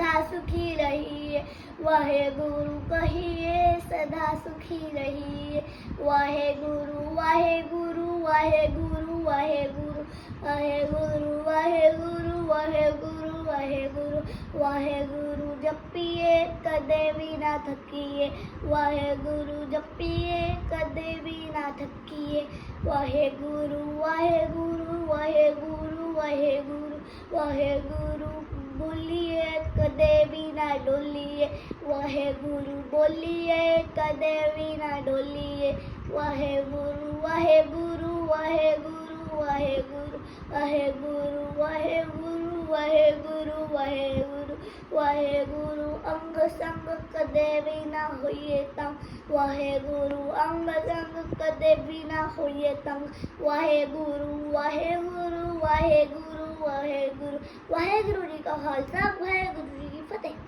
सदा सुखी रहिए, वाहेगुरु कहिए सदा सुखी रहिए। वाहेगुरु वाहेगुरु वाहेगुरु वाहेगुरु वाहेगुरु वाहेगुरु वाहेगुरु वाहेगुरु वाहेगुरु जपिए कदे भी ना थकिए, वाहेगुरु जपिए कदे भी ना थकिए। वाहेगुरु वाहेगुरु वाहेगुरु वाहेगुरु वाहेगुरु बोलिए कदे भी ना डोलिए, वाहेगुरु बोलिए कदे भी ना डोलिए। वाहेगुरु वाहेगुरु वाहेगुरु वाहेगुरु वाहेगुरु वाहेगुरु वाहेगुरु वाहेगुरु वाहेगुरु अंग संग कदे भी ना होइए तंग, वाहेगुरु अंग संग कदे भी ना होइए तंग। वाहेगुरु वाहेगुरु वाहेगुरु वाहेगुरु वाहेगुरु जी का खालसा, वाहेगुरु जी की फतेह।